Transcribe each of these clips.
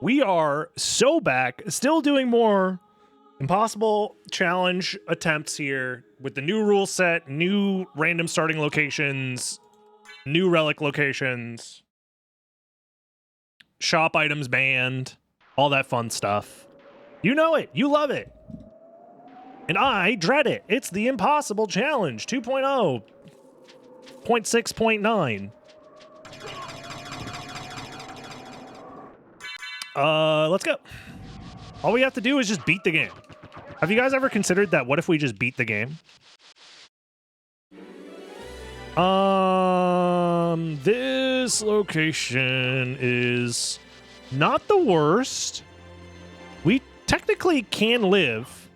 We are so back, still doing more impossible challenge attempts here with the new rule set, new random starting locations, new relic locations, shop items banned, all that fun stuff. You know it. You love it. And I dread it. It's the Impossible Challenge 2.0, 0.6.9. Let's go. All we have to do is just beat the game. Have you guys ever considered that? What if we just beat the game? This location is not the worst. We technically can live.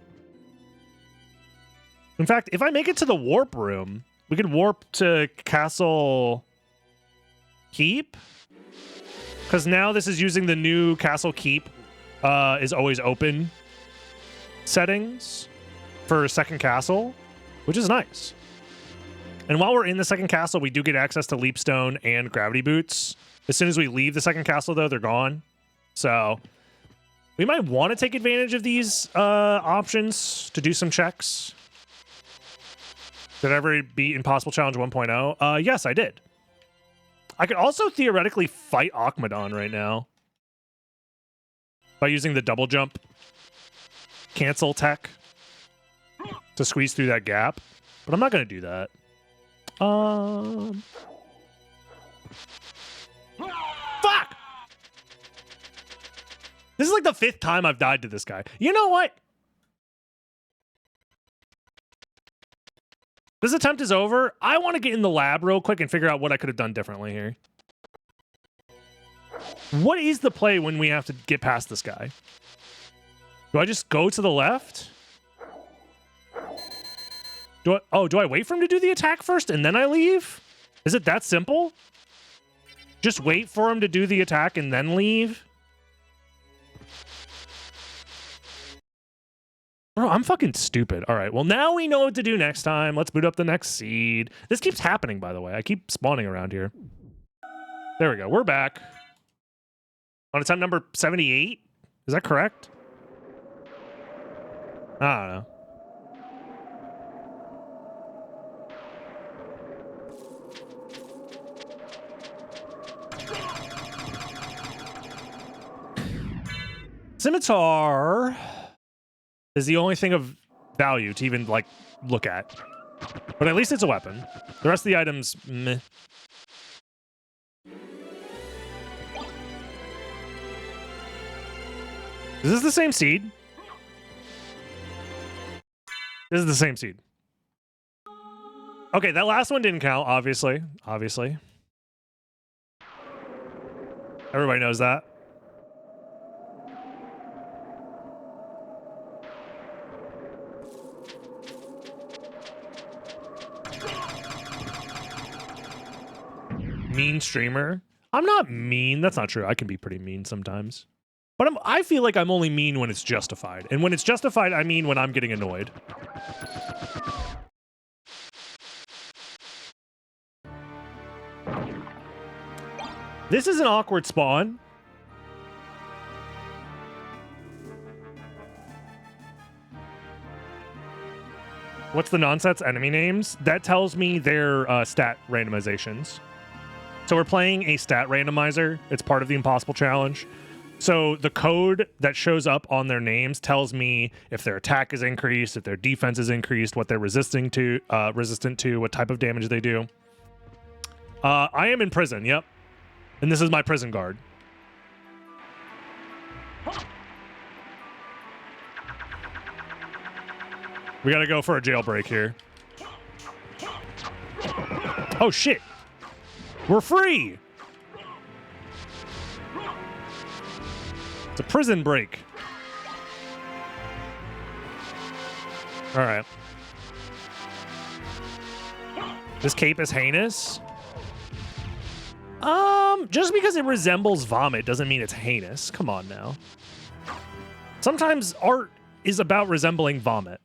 In fact, if I make it to the warp room, we could warp to Castle Keep. Because now this is using the new Castle Keep is always open settings for second castle, which is nice. And while we're in the second castle, we do get access to Leapstone and Gravity Boots. As soon as we leave the second castle, though, they're gone. So we might want to take advantage of these options to do some checks. Did I ever beat Impossible Challenge 1.0? Yes, I did. I could also theoretically fight Akmadon right now by using the double jump cancel tech to squeeze through that gap, but I'm not going to do that. Fuck! This is like the 5th time I've died to this guy. You know what? This attempt is over. I want to get in the lab real quick and figure out what I could have done differently here. What is the play when we have to get past this guy? Do I just go to the left? Do I wait for him to do the attack first and then I leave? Is it that simple? Just wait for him to do the attack and then leave? Bro, I'm fucking stupid. All right, well, now we know what to do next time. Let's boot up the next seed. This keeps happening, by the way. I keep spawning around here. There we go. We're back. On attempt number 78? Is that correct? I don't know. Scimitar is the only thing of value to even, like, look at. But at least it's a weapon. The rest of the items, meh. Is this the same seed? This is the same seed. Okay, that last one didn't count, obviously. Obviously. Everybody knows that. Mean streamer. I'm not mean. That's not true. I can be pretty mean sometimes. But I feel like I'm only mean when it's justified. And when it's justified, I mean when I'm getting annoyed. This is an awkward spawn. What's the nonsense enemy names? That tells me they're stat randomizations. So we're playing a stat randomizer. It's part of the Impossible Challenge. So the code that shows up on their names tells me if their attack is increased, if their defense is increased, what they're resistant to, what type of damage they do. I am in prison, yep. And this is my prison guard. We gotta go for a jailbreak here. Oh, shit. We're free! It's a prison break. All right. This cape is heinous? Just because it resembles vomit doesn't mean it's heinous. Come on now. Sometimes art is about resembling vomit.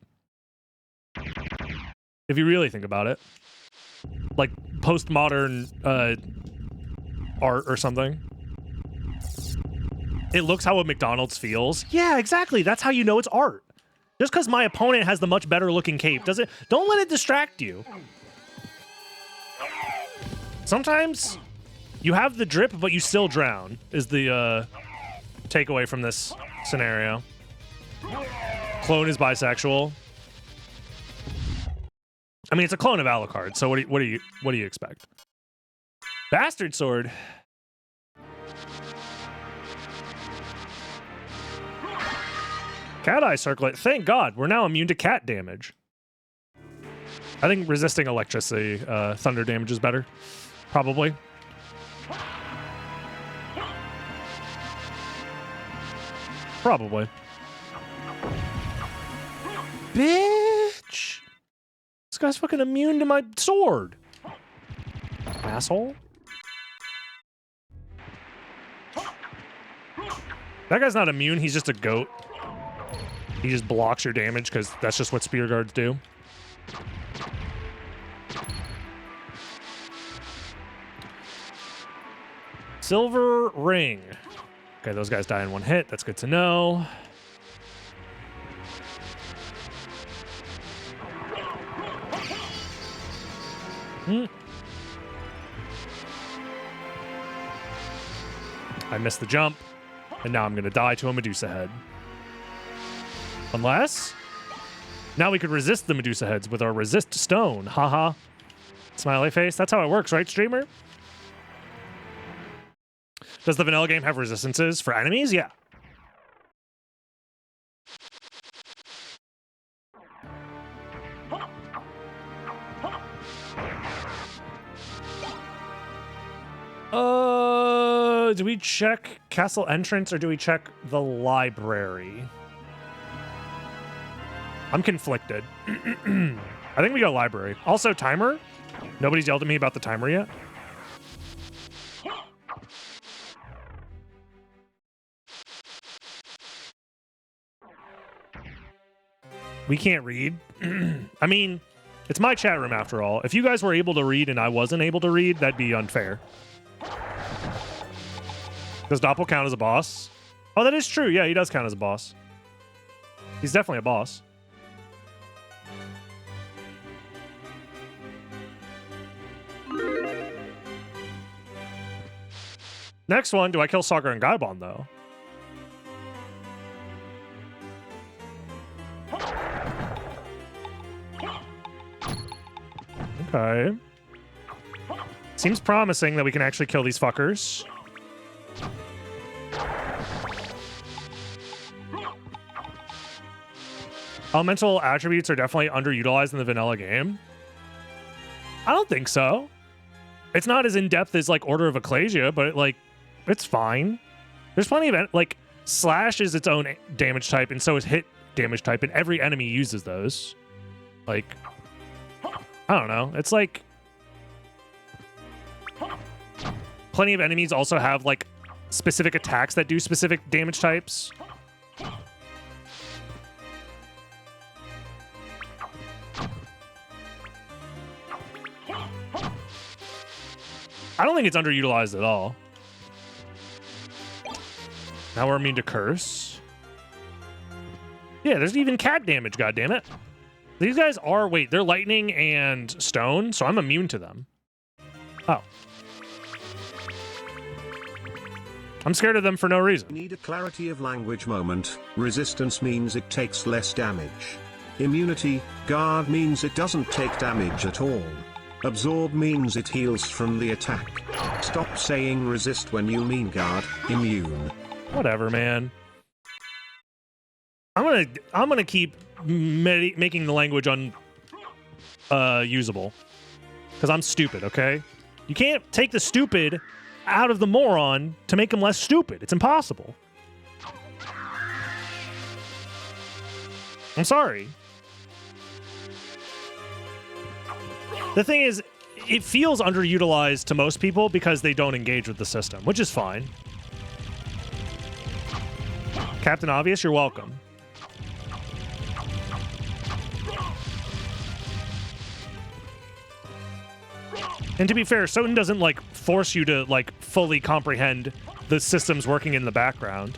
If you really think about it. Like postmodern art or something. it looks how a McDonald's feels. Yeah, exactly. That's how you know it's art. Just because my opponent has the much better looking cape doesn't. Don't let it distract you. Sometimes you have the drip, but you still drown. Is the takeaway from this scenario. Clone is bisexual. I mean, it's a clone of Alucard. So what do you expect? Bastard sword. Cat Eye Circlet. Thank God, we're now immune to cat damage. I think resisting electricity, thunder damage is better. Probably. Probably. Bitch! This guy's fucking immune to my sword. Asshole. That guy's not immune, he's just a goat. He just blocks your damage because that's just what spear guards do. Silver ring. Okay, those guys die in one hit. That's good to know. I missed the jump, and now I'm going to die to a Medusa head. Unless, now we could resist the Medusa heads with our resist stone. Haha. Smiley face. That's how it works, right, streamer? Does the vanilla game have resistances for enemies? Yeah. Do we check castle entrance or do we check the library? I'm conflicted. I think we go library. Also, timer. Nobody's yelled at me about the timer yet. We can't read. I mean, it's my chat room after all. If you guys were able to read and I wasn't able to read, that'd be unfair. Does Doppel count as a boss? Oh, that is true. Yeah, he does count as a boss. He's definitely a boss. Next one, do I kill Sagar and Gaibon, though? Okay. Seems promising that we can actually kill these fuckers. Elemental attributes are definitely underutilized in the vanilla game. I don't think so. It's not as in-depth as, like, Order of Ecclesia, but, like, it's fine. There's plenty of, like, Slash is its own damage type, and so is Hit damage type, and every enemy uses those. Like, I don't know. It's like... Plenty of enemies also have, like, specific attacks that do specific damage types. I don't think it's underutilized at all. Now we're immune to curse. Yeah, there's even cat damage, goddammit. These guys are, wait, they're lightning and stone, so I'm immune to them. Oh. I'm scared of them for no reason. Need a clarity of language moment. Resistance means it takes less damage. Immunity, guard means it doesn't take damage at all. Absorb means it heals from the attack. Stop saying resist when you mean guard, immune. Whatever, man. I'm gonna keep making the language usable. Because I'm stupid, okay? You can't take the stupid out of the moron to make him less stupid. It's impossible. I'm sorry. The thing is, it feels underutilized to most people because they don't engage with the system, which is fine. Captain Obvious, you're welcome. And to be fair, SotN doesn't, like, force you to, like, fully comprehend the systems working in the background.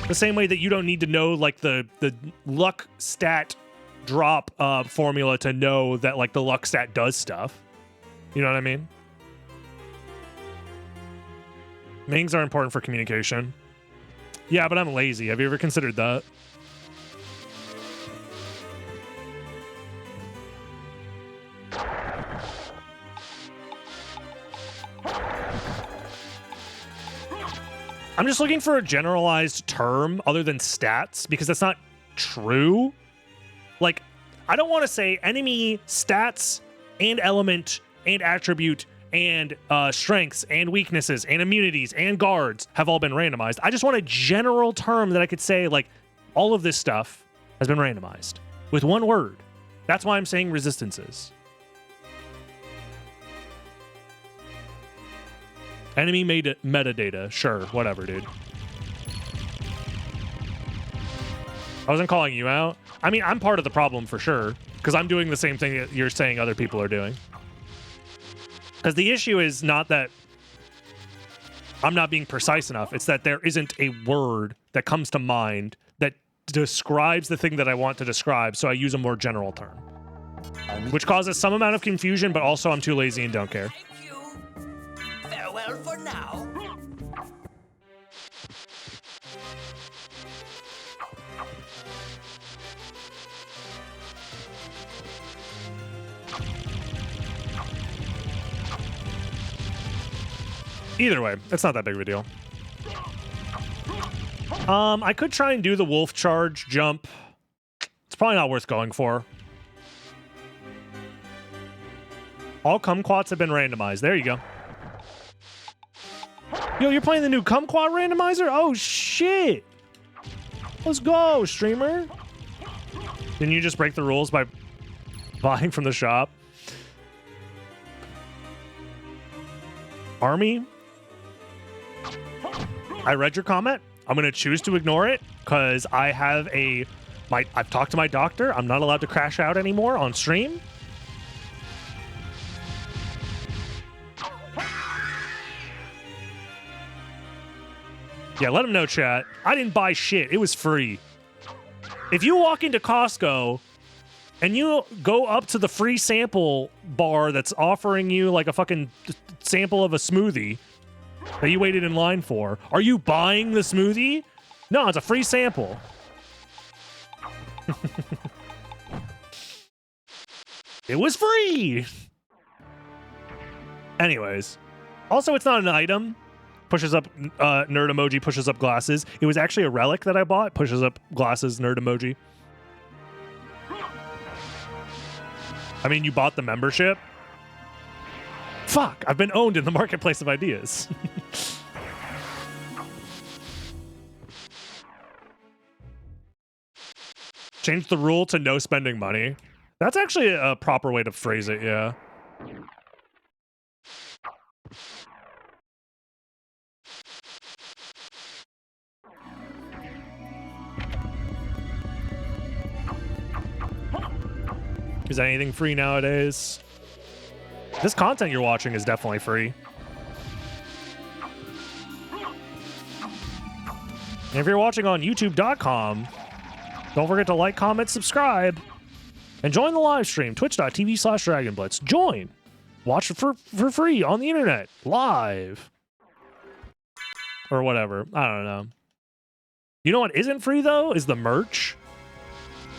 The same way that you don't need to know like the luck stat drop formula to know that like the luck stat does stuff. You know what I mean? Mings are important for communication. Yeah, but I'm lazy. Have you ever considered that? I'm just looking for a generalized term other than stats because that's not true. Like, I don't want to say enemy stats and element and attribute and strengths and weaknesses and immunities and guards have all been randomized. I just want a general term that I could say, like, all of this stuff has been randomized with one word. That's why I'm saying resistances. Enemy made metadata. Sure, whatever, dude. I wasn't calling you out. I mean, I'm part of the problem for sure, because I'm doing the same thing that you're saying other people are doing. Because the issue is not that I'm not being precise enough. It's that there isn't a word that comes to mind that describes the thing that I want to describe, so I use a more general term. Which causes some amount of confusion, but also I'm too lazy and don't care. Thank you. Farewell for now. Either way, it's not that big of a deal. I could try and do the wolf charge jump. It's probably not worth going for. All kumquats have been randomized. There you go. Yo, you're playing the new kumquat randomizer? Oh, shit. Let's go, streamer. Didn't you just break the rules by buying from the shop? Army? I read your comment. I'm going to choose to ignore it because I have I've talked to my doctor. I'm not allowed to crash out anymore on stream. Yeah, let him know, chat. I didn't buy shit. It was free. If you walk into Costco and you go up to the free sample bar that's offering you like a fucking sample of a smoothie that you waited in line for, are you buying the smoothie? No, it's a free sample. It was free. Anyways. Also, it's not an item. Pushes up, nerd emoji pushes up glasses. It was actually a relic that I bought. Pushes up glasses, nerd emoji. I mean, you bought the membership. Fuck, I've been owned in the marketplace of ideas. Change the rule to no spending money. That's actually a proper way to phrase it, yeah. Is anything free nowadays? This content you're watching is definitely free. And if you're watching on youtube.com, don't forget to like, comment, subscribe, and join the live stream, twitch.tv/DragonBlitz. Join. Watch it for free on the internet, live. Or whatever. I don't know. You know what isn't free, though, is the merch.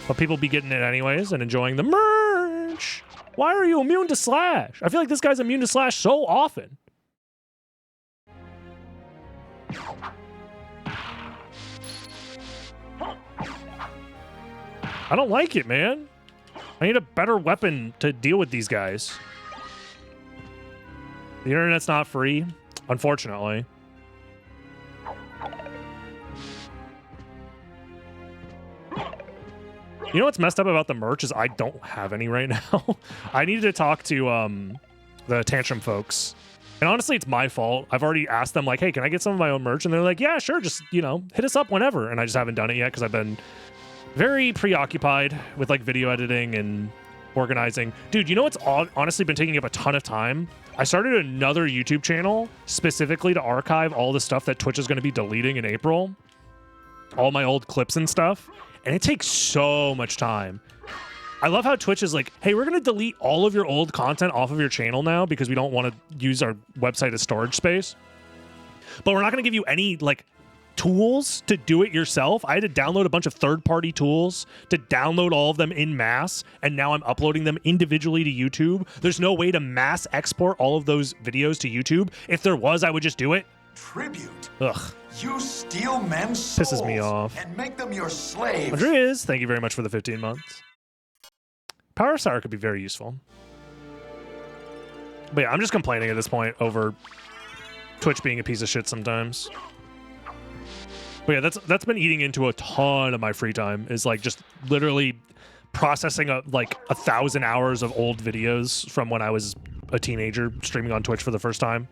But people be getting it anyways and enjoying the merch. Why are you immune to Slash? I feel like this guy's immune to Slash so often. I don't like it, man. I need a better weapon to deal with these guys. The internet's not free, unfortunately. You know what's messed up about the merch is I don't have any right now. I needed to talk to the Tantrum folks. And honestly, it's my fault. I've already asked them, like, hey, can I get some of my own merch? And they're like, yeah, sure, just, you know, hit us up whenever. And I just haven't done it yet because I've been very preoccupied with, like, video editing and organizing. Dude, you know what's honestly been taking up a ton of time? I started another YouTube channel specifically to archive all the stuff that Twitch is going to be deleting in April. All my old clips and stuff. And it takes so much time. I love how Twitch is like, hey, we're going to delete all of your old content off of your channel now because we don't want to use our website as storage space. But we're not going to give you any, like, tools to do it yourself. I had to download a bunch of third-party tools to download all of them in mass, and now I'm uploading them individually to YouTube. There's no way to mass export all of those videos to YouTube. If there was, I would just do it. Tribute. Ugh. You steal men's souls Pisses me off. and make them your slaves. Andreas, thank you very much for the 15 months. Power Star could be very useful. But yeah, I'm just complaining at this point over Twitch being a piece of shit sometimes. But yeah, that's been eating into a ton of my free time, is like just literally processing like 1,000 hours of old videos from when I was a teenager streaming on Twitch for the first time.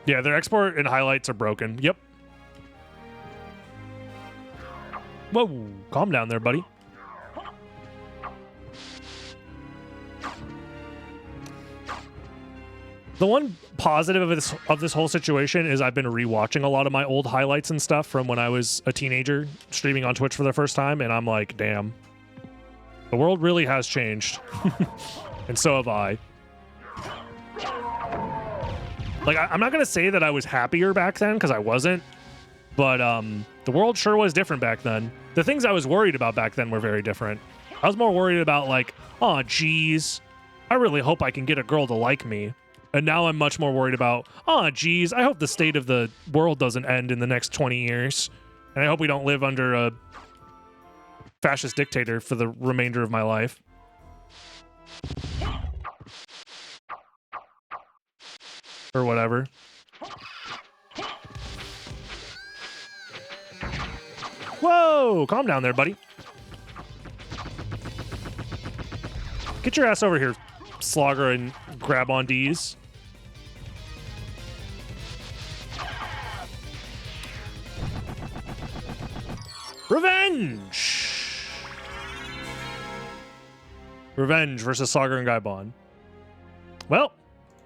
Yeah, their export and highlights are broken. Yep. Whoa, calm down there, buddy. The one positive of this whole situation is I've been rewatching a lot of my old highlights and stuff from when I was a teenager streaming on Twitch for the first time, and I'm like, damn. The world really has changed. And so have I. Like, I'm not going to say that I was happier back then, because I wasn't. But the world sure was different back then. The things I was worried about back then were very different. I was more worried about, like, oh, geez, I really hope I can get a girl to like me. And now I'm much more worried about, oh, geez, I hope the state of the world doesn't end in the next 20 years. And I hope we don't live under a fascist dictator for the remainder of my life. Or whatever. Whoa! Calm down there, buddy. Get your ass over here, Slogger, and grab on D's. Revenge! Revenge versus Slogger and Gaibon. Well,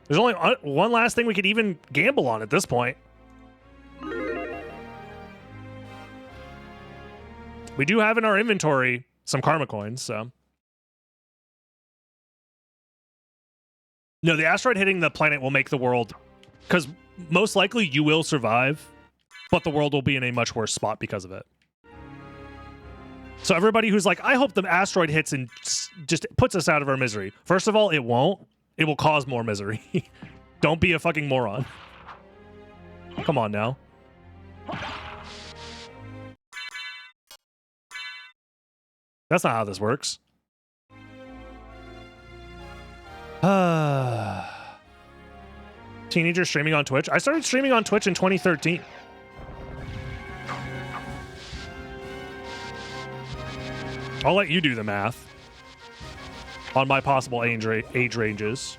there's only one last thing we could even gamble on at this point. We do have in our inventory some karma coins, so. No, the asteroid hitting the planet will make the world, because most likely you will survive, but the world will be in a much worse spot because of it. So everybody who's like, I hope the asteroid hits and just puts us out of our misery. First of all, it won't. It will cause more misery. Don't be a fucking moron. Come on now. That's not how this works. Teenager streaming on Twitch. I started streaming on Twitch in 2013. I'll let you do the math on my possible age ranges.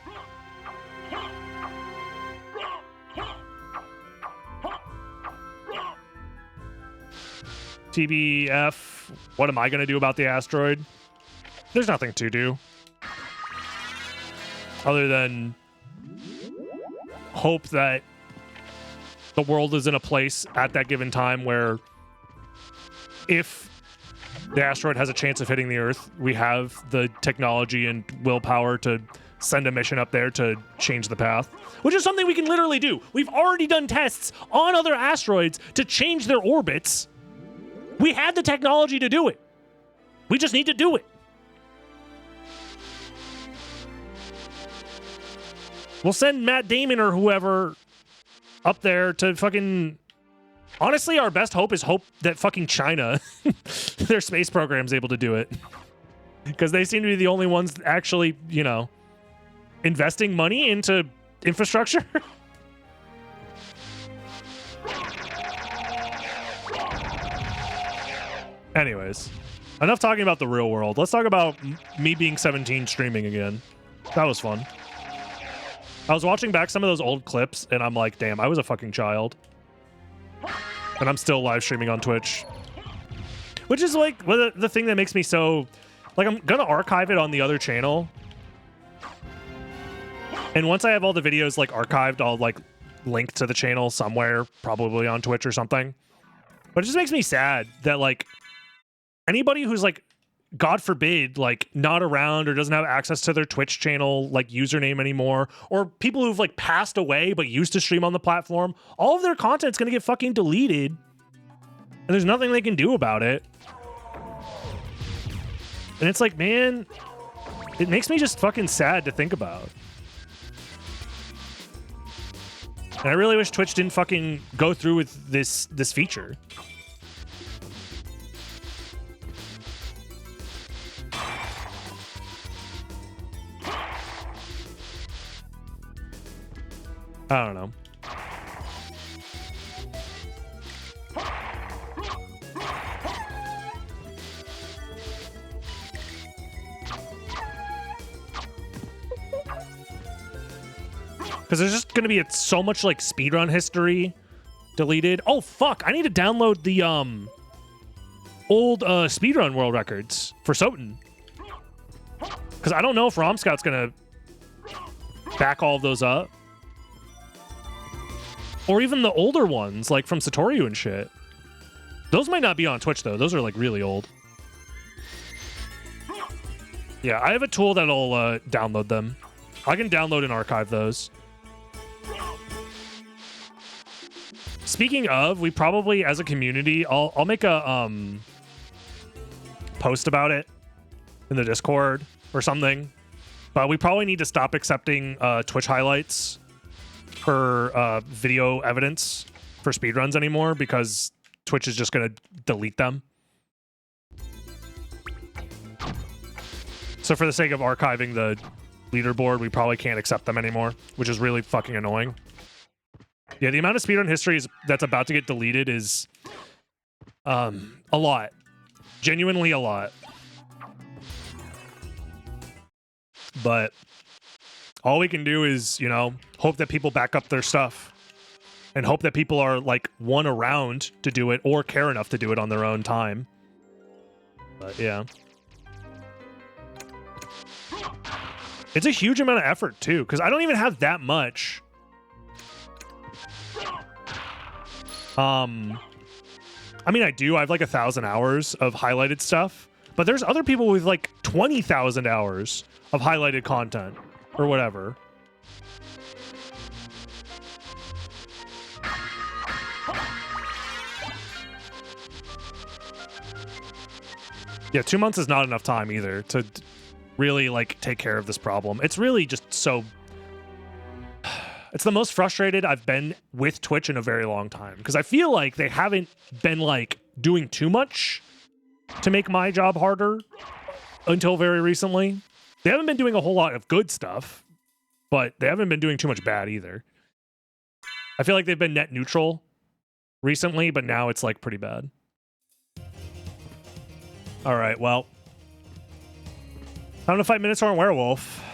TBF, what am I going to do about the asteroid? There's nothing to do. Other than hope that the world is in a place at that given time where if the asteroid has a chance of hitting the Earth, we have the technology and willpower to send a mission up there to change the path, which is something we can literally do. We've already done tests on other asteroids to change their orbits. We had the technology to do it. We just need to do it. We'll send Matt Damon or whoever up there to fucking... Honestly, our best hope is hope that fucking China, their space program's able to do it. Because they seem to be the only ones actually, you know, investing money into infrastructure. Anyways, enough talking about the real world. Let's talk about me being 17 streaming again. That was fun. I was watching back some of those old clips, and I'm like, damn, I was a fucking child. And I'm still live streaming on Twitch. Which is like the thing that makes me so Like, I'm gonna archive it on the other channel. And once I have all the videos, like, archived, I'll, like, link to the channel somewhere, probably on Twitch or something. But it just makes me sad that, like, anybody who's, like, God forbid, like, not around or doesn't have access to their Twitch channel, like, username anymore, or people who've, like, passed away but used to stream on the platform, all of their content's gonna get fucking deleted. And there's nothing they can do about it. And it's like, man, it makes me just fucking sad to think about. And I really wish Twitch didn't fucking go through with this feature. I don't know. Because there's just going to be so much, like, speedrun history deleted. Oh, fuck. I need to download the old speedrun world records for SotN. Because I don't know if RomScout's going to back all of those up. Or even the older ones, like from Satoriu and shit. Those might not be on Twitch, though. Those are, like, really old. Yeah, I have a tool that'll download them. I can download and archive those. Speaking of, we probably, as a community, I'll make a post about it in the Discord or something. But we probably need to stop accepting Twitch highlights for video evidence for speedruns anymore, because Twitch is just going to delete them. So for the sake of archiving the leaderboard, we probably can't accept them anymore, which is really fucking annoying. Yeah, the amount of speedrun history that's about to get deleted is a lot. Genuinely a lot. But all we can do is, you know, hope that people back up their stuff. And hope that people are, like, one, around to do it or care enough to do it on their own time. But, yeah. It's a huge amount of effort, too, because I don't even have that much. I mean, I do. I have, like, 1,000 hours of highlighted stuff. But there's other people with, like, 20,000 hours of highlighted content. Or whatever. Yeah, 2 months is not enough time either to really, like, take care of this problem. It's really just so... It's the most frustrated I've been with Twitch in a very long time. Because I feel like they haven't been, like, doing too much to make my job harder until very recently. They haven't been doing a whole lot of good stuff, but they haven't been doing too much bad either. I feel like they've been net neutral recently, but now it's, like, pretty bad. All right, well. Time to fight Minotaur and Werewolf.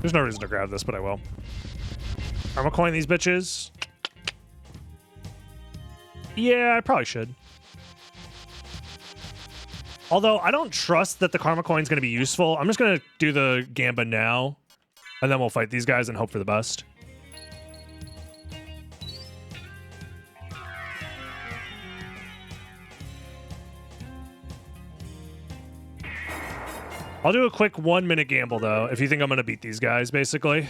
There's no reason to grab this, but I will. I'm gonna coin these bitches. Yeah, I probably should. Although, I don't trust that the Karma Coin's gonna be useful. I'm just gonna do the Gamba now, and then we'll fight these guys and hope for the best. I'll do a quick 1 minute gamble, though, if you think I'm going to beat these guys, basically.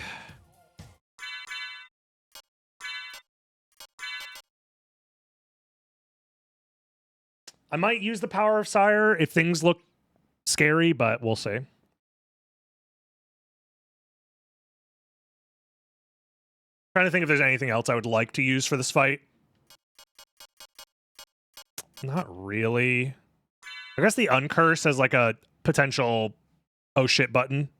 I might use the Power of Sire if things look scary, but we'll see. Trying to think if there's anything else I would like to use for this fight. Not really. I guess the Uncurse has like a potential oh shit button.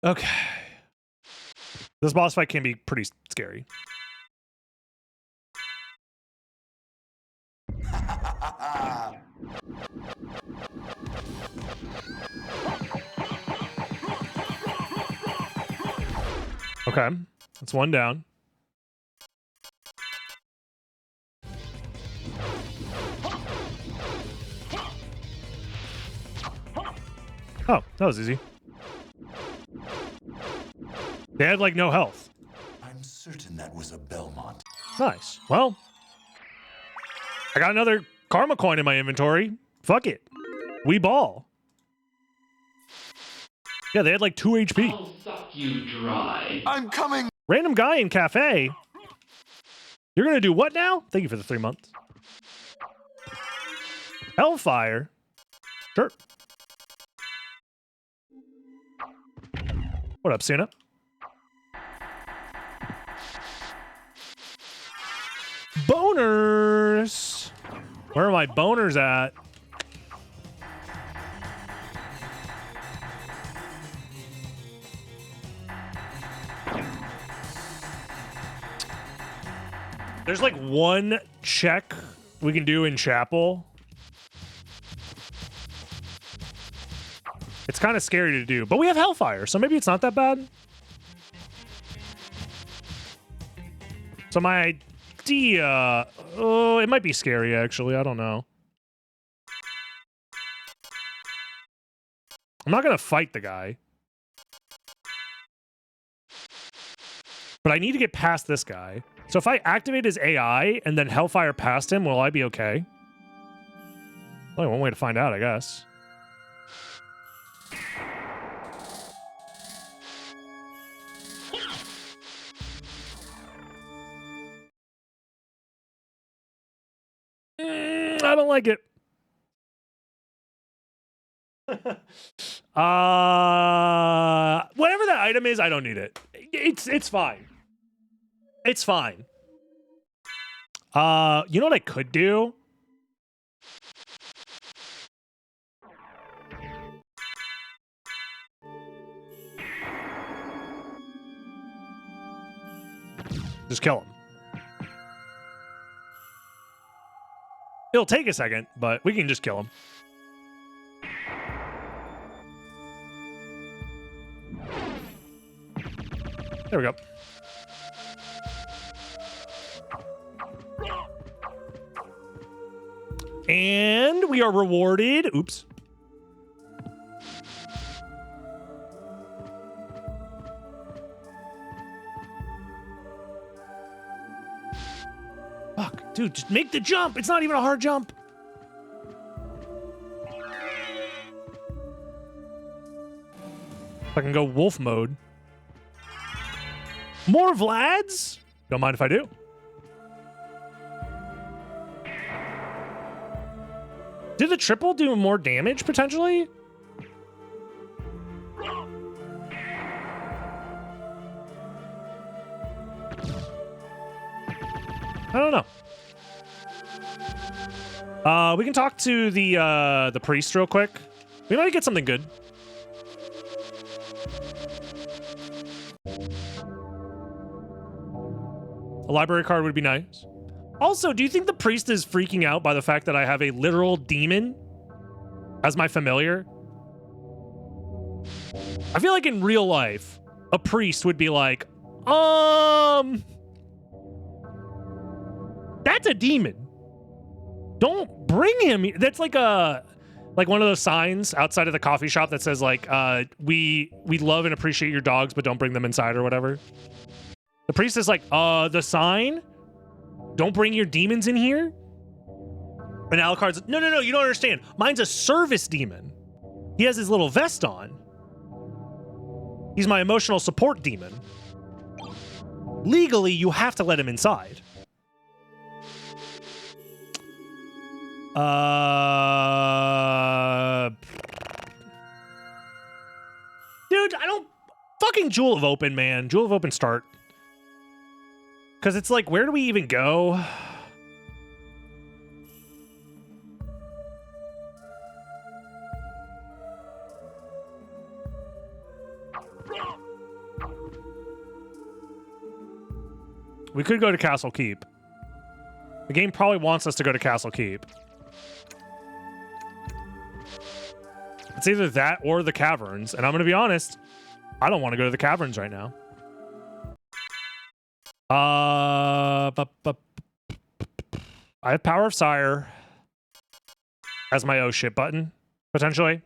Okay. This boss fight can be pretty scary. Okay. That's one down. Oh, that was easy. They had, like, no health. I'm certain that was a Belmont. Nice. Well, I got another karma coin in my inventory. Fuck it. We ball. Yeah, they had, like, 2 HP. I'll suck you dry. I'm coming. Random guy in cafe. You're gonna do what now? Thank you for the 3 months. Hellfire. Sure. What up, Cena? Boners. Where are my boners at? There's like one check we can do in chapel. It's kind of scary to do, but we have Hellfire, so maybe it's not that bad. So my idea... Oh, it might be scary, actually. I don't know. I'm not going to fight the guy. But I need to get past this guy. So if I activate his AI and then Hellfire past him, will I be okay? Only one way to find out, I guess. I don't like it. Whatever that item is, I don't need it. It's fine. It's fine. You know what I could do? Just kill him. It'll take a second, but we can just kill him. There we go. And we are rewarded. Oops. Fuck, dude, just make the jump. It's not even a hard jump. I can go wolf mode. More Vlads? Don't mind if I do. Did the triple do more damage, potentially? I don't know. We can talk to the priest real quick. We might get something good. A library card would be nice. Also, do you think the priest is freaking out by the fact that I have a literal demon as my familiar? I feel like in real life, a priest would be like, that's a demon. Don't bring him. That's like one of those signs outside of the coffee shop that says like, we love and appreciate your dogs, but don't bring them inside or whatever. The priest is like, the sign? Don't bring your demons in here? And Alucard's, no, you don't understand. Mine's a service demon. He has his little vest on. He's my emotional support demon. Legally, you have to let him inside. Dude, I don't... Fucking Jewel of Open, man. Jewel of Open start. Because it's like, where do we even go? We could go to Castle Keep. The game probably wants us to go to Castle Keep. It's either that or the caverns, and I'm gonna be honest, I don't want to go to the caverns right now. I have Power of Sire as my oh shit button, potentially.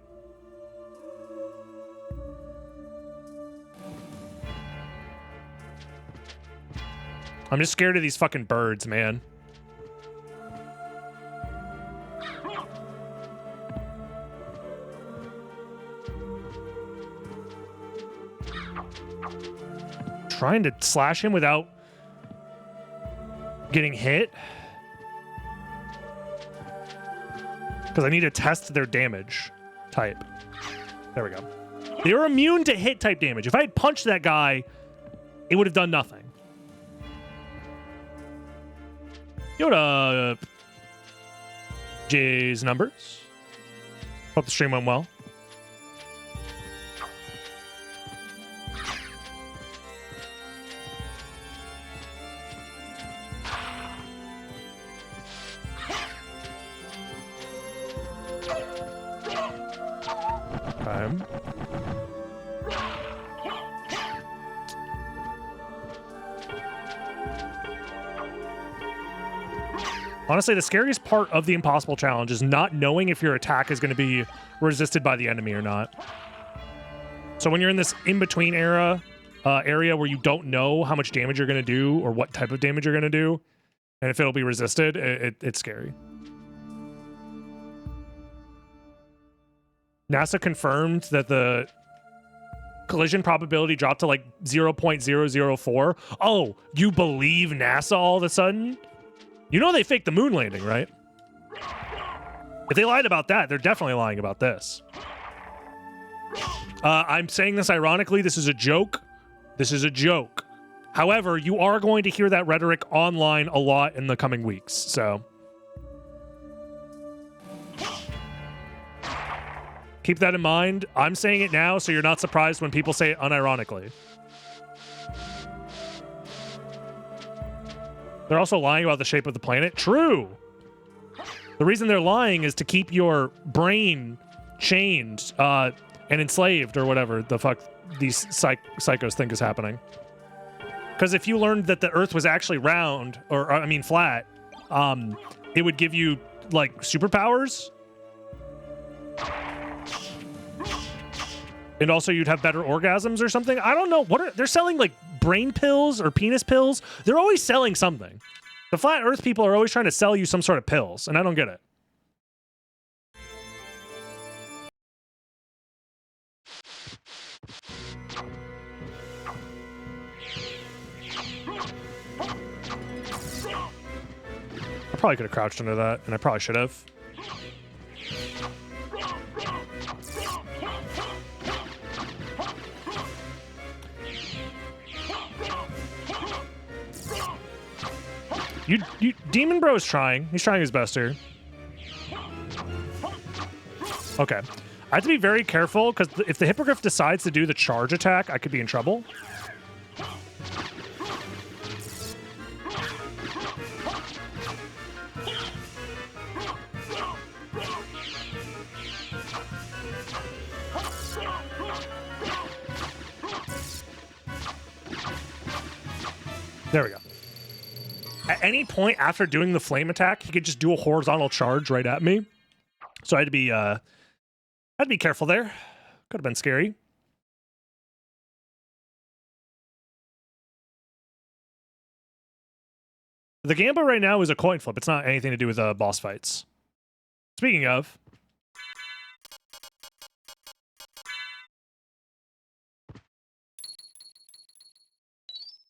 I'm just scared of these fucking birds, man. Trying to slash him without getting hit. Because I need to test their damage type. There we go. They're immune to hit type damage. If I had punched that guy, it would have done nothing. Yoda. Jay's numbers. Hope the stream went well. Okay. Honestly, the scariest part of the impossible challenge is not knowing if your attack is going to be resisted by the enemy or not. So when you're in this in-between area where you don't know how much damage you're going to do or what type of damage you're going to do, and if it'll be resisted, it's scary. NASA confirmed that the collision probability dropped to like 0.004. Oh, you believe NASA all of a sudden? You know they faked the moon landing, right? If they lied about that, they're definitely lying about this. I'm saying this ironically. This is a joke. This is a joke. However, you are going to hear that rhetoric online a lot in the coming weeks, so... keep that in mind. I'm saying it now, so you're not surprised when people say it unironically. They're also lying about the shape of the planet. True. The reason they're lying is to keep your brain chained and enslaved or whatever the fuck these psychos think is happening. Because if you learned that the Earth was actually round, or I mean flat, it would give you like superpowers. And also you'd have better orgasms or something. I don't know. They're selling like brain pills or penis pills. They're always selling something. The flat earth people are always trying to sell you some sort of pills, and I don't get it. I probably could have crouched under that, and I probably should have. You Demon Bro's trying. He's trying his best here. Okay. I have to be very careful, because if the Hippogriff decides to do the charge attack, I could be in trouble. There we go. At any point after doing the flame attack, he could just do a horizontal charge right at me. So I had to be careful there. Could have been scary. The gamble right now is a coin flip. It's not anything to do with boss fights. Speaking of,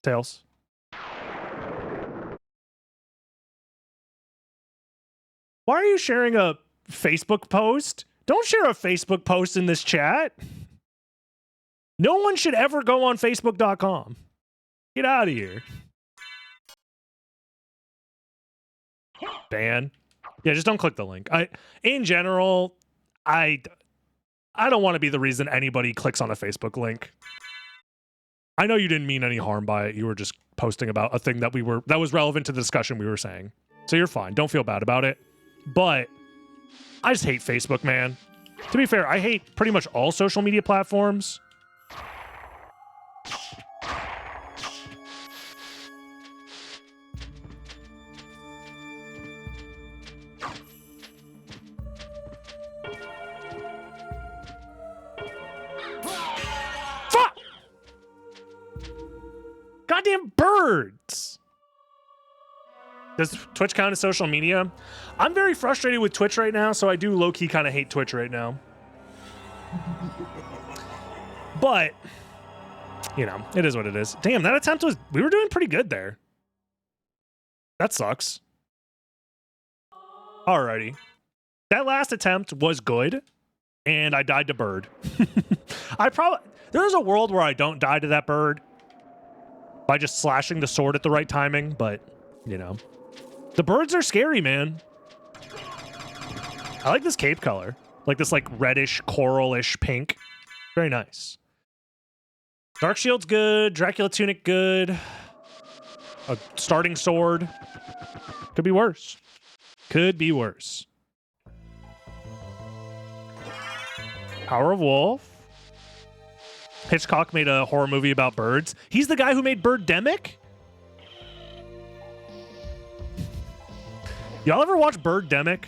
Tails. Why are you sharing a Facebook post? Don't share a Facebook post in this chat. No one should ever go on Facebook.com. Get out of here. Ban. Yeah, just don't click the link. In general, I don't want to be the reason anybody clicks on a Facebook link. I know you didn't mean any harm by it. You were just posting about a thing that was relevant to the discussion we were saying. So you're fine. Don't feel bad about it. But I just hate Facebook, man. To be fair, I hate pretty much all social media platforms. Fuck! Goddamn birds! Does Twitch count as social media? I'm very frustrated with Twitch right now, so I do low-key kind of hate Twitch right now. But, you know, it is what it is. Damn, that attempt we were doing pretty good there. That sucks. Alrighty. That last attempt was good, and I died to bird. There's a world where I don't die to that bird by just slashing the sword at the right timing, but, you know. The birds are scary, man. I like this cape color. Like this like reddish, coralish pink. Very nice. Dark Shield's good. Dracula Tunic good. A starting sword. Could be worse. Could be worse. Power of Wolf. Hitchcock made a horror movie about birds. He's the guy who made Birdemic? Y'all ever watch Birdemic?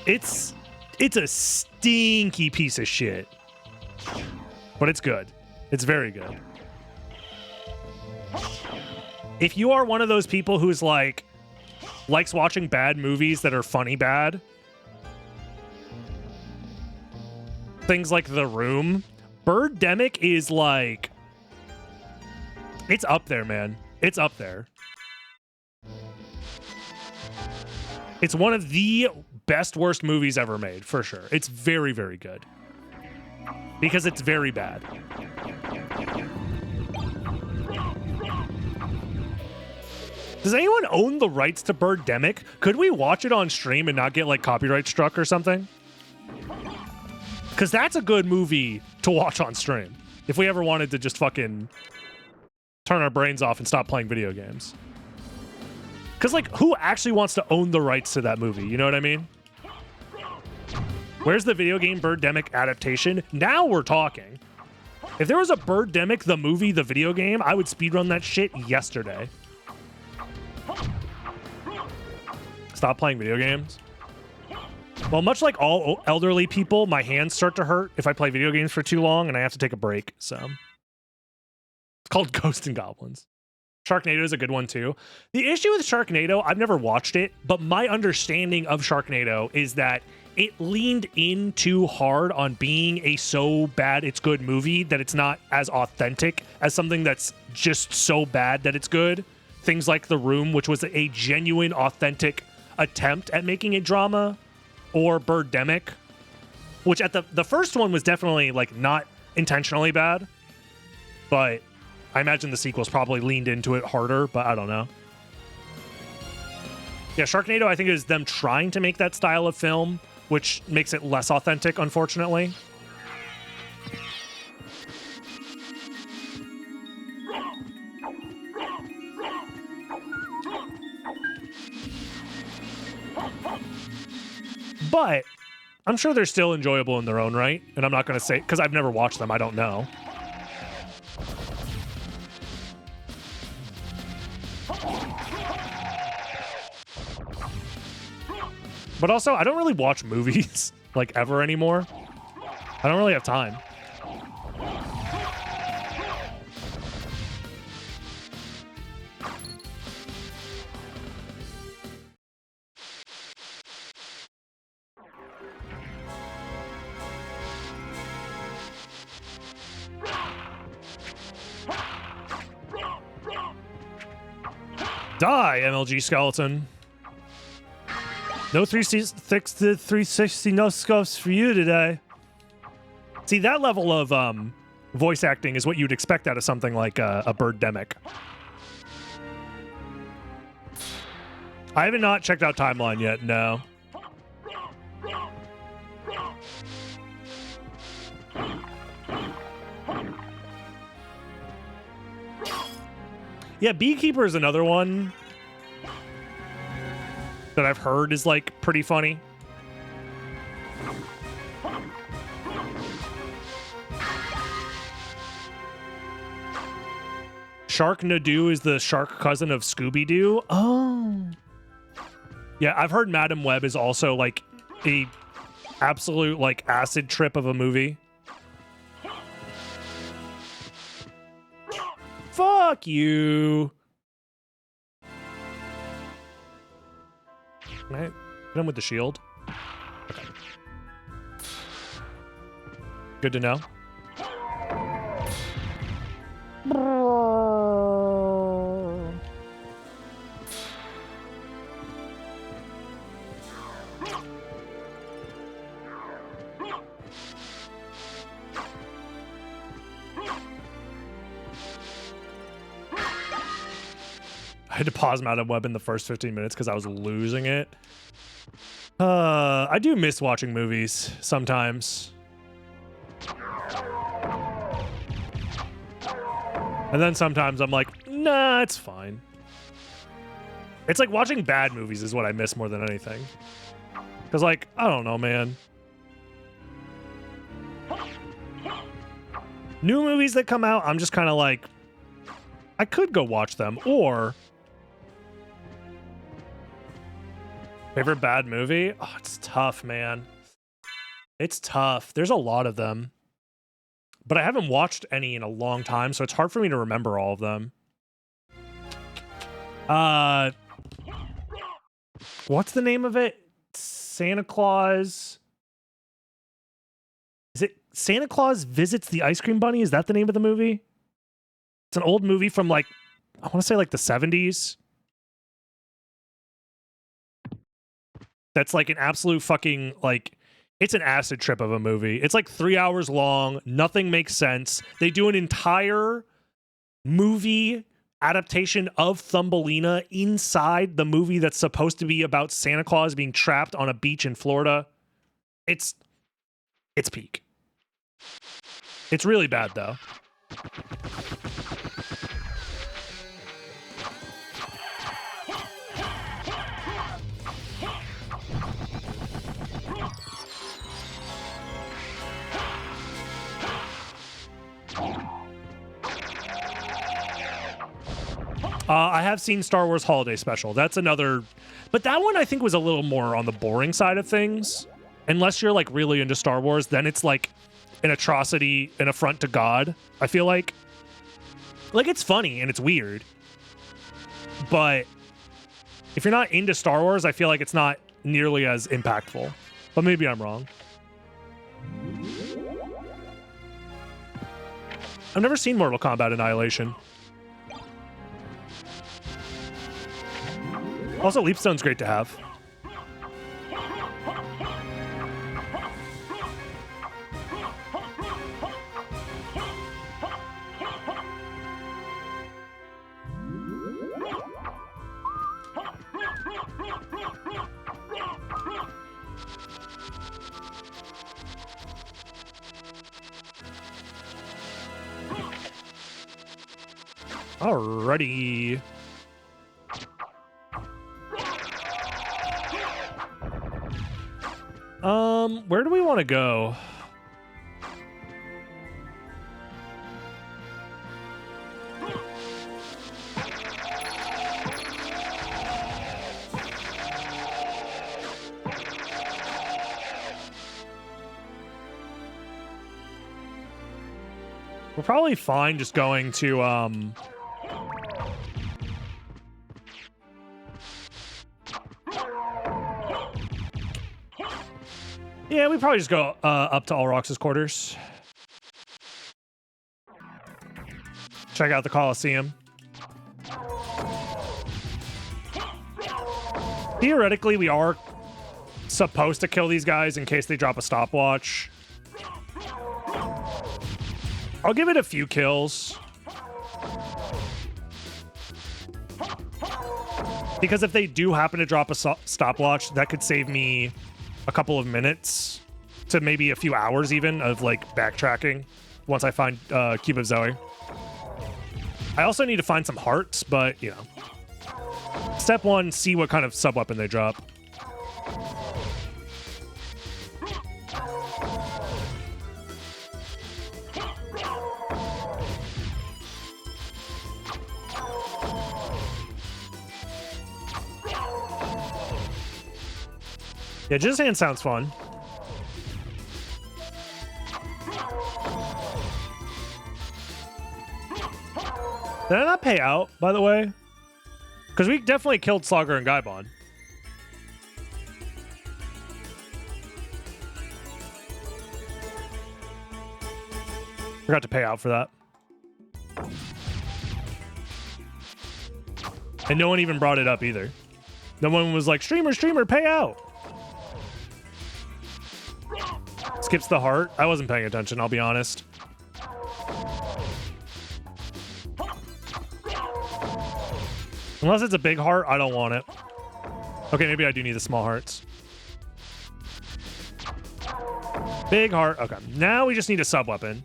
It's a stinky piece of shit. But it's good. It's very good. If you are one of those people who's like likes watching bad movies that are funny bad, things like The Room, Birdemic is like, it's up there, man. It's up there. It's one of the best worst movies ever made, for sure. It's very, very good. Because it's very bad. Does anyone own the rights to Birdemic? Could we watch it on stream and not get like copyright struck or something? Because that's a good movie to watch on stream. If we ever wanted to just fucking turn our brains off and stop playing video games. Because, like, who actually wants to own the rights to that movie? You know what I mean? Where's the video game Birdemic adaptation? Now we're talking. If there was a Birdemic, the movie, the video game, I would speedrun that shit yesterday. Stop playing video games. Well, much like all elderly people, my hands start to hurt if I play video games for too long, and I have to take a break, so. It's called Ghosts and Goblins. Sharknado is a good one, too. The issue with Sharknado, I've never watched it, but my understanding of Sharknado is that it leaned in too hard on being a so bad it's good movie that it's not as authentic as something that's just so bad that it's good. Things like The Room, which was a genuine, authentic attempt at making a drama, or Birdemic, which at the first one was definitely like not intentionally bad, but I imagine the sequels probably leaned into it harder, but I don't know. Yeah, Sharknado, I think, is them trying to make that style of film, which makes it less authentic, unfortunately. But I'm sure they're still enjoyable in their own right, and I'm not going to say, because I've never watched them, I don't know. But also, I don't really watch movies, like, ever anymore. I don't really have time. Die, MLG Skeleton. No 360 no scopes for you today. See, that level of voice acting is what you'd expect out of something like a Birdemic. I haven't not checked out Timeline yet, no. Yeah, Beekeeper is another one that I've heard is like pretty funny. Sharknado is the shark cousin of Scooby-Doo. Oh. Yeah, I've heard Madam Web is also like a absolute like acid trip of a movie. Fuck you. Can I hit him with the shield? Okay. Good to know. I had to pause Madam Web in the first 15 minutes because I was losing it. I do miss watching movies sometimes. And then sometimes I'm like, nah, it's fine. It's like watching bad movies is what I miss more than anything. Because, like, I don't know, man. New movies that come out, I'm just kind of like, I could go watch them. Or, favorite bad movie? Oh, it's tough, man. It's tough. There's a lot of them. But I haven't watched any in a long time, so it's hard for me to remember all of them. What's the name of it? Santa Claus. Is it Santa Claus Visits the Ice Cream Bunny? Is that the name of the movie? It's an old movie from like, I want to say like the 70s. That's like an absolute fucking like, it's an acid trip of a movie. It's like 3 hours long. Nothing makes sense. They do an entire movie adaptation of Thumbelina inside the movie that's supposed to be about Santa Claus being trapped on a beach in Florida. It's peak. It's really bad though. I have seen Star Wars Holiday Special. That's another... But that one I think was a little more on the boring side of things. Unless you're like really into Star Wars, then it's like an atrocity, an affront to God, I feel like. Like, it's funny and it's weird. But if you're not into Star Wars, I feel like it's not nearly as impactful. But maybe I'm wrong. I've never seen Mortal Kombat Annihilation. Also, Leapstone's great to have. Alrighty. Where do we want to go? We're probably fine just going to, yeah, we probably just go up to Ulrox's quarters. Check out the Colosseum. Theoretically, we are supposed to kill these guys in case they drop a stopwatch. I'll give it a few kills. Because if they do happen to drop a stopwatch, that could save me a couple of minutes to maybe a few hours even of like backtracking once I find Cube of Zoe. I also need to find some hearts, but, you know. Step 1, see what kind of sub-weapon they drop. Yeah, Jizz Hand sounds fun. Did I not pay out, by the way? Because we definitely killed Slogger and Gaibon. Forgot to pay out for that. And no one even brought it up either. No one was like, streamer, pay out. Skips the heart. I wasn't paying attention, I'll be honest. Unless it's a big heart, I don't want it. Okay, maybe I do need the small hearts. Big heart. Okay, now we just need a sub-weapon.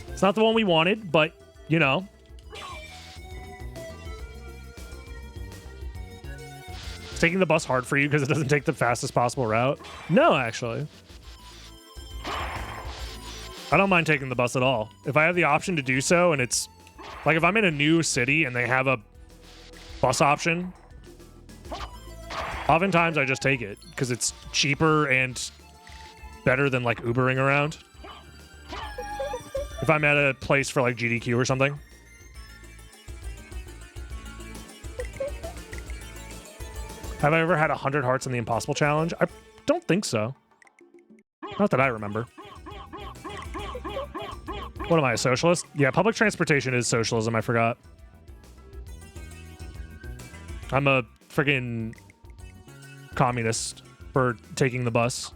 It's not the one we wanted, but, you know. Is taking the bus hard for you because it doesn't take the fastest possible route? No, actually. I don't mind taking the bus at all. If I have the option to do so, and it's... Like, if I'm in a new city and they have a bus option, oftentimes I just take it because it's cheaper and better than, like, Ubering around. If I'm at a place for, like, GDQ or something. Have I ever had 100 hearts in the Impossible Challenge? I don't think so. Not that I remember. What am I, a socialist? Yeah, public transportation is socialism, I forgot. I'm a friggin' communist for taking the bus.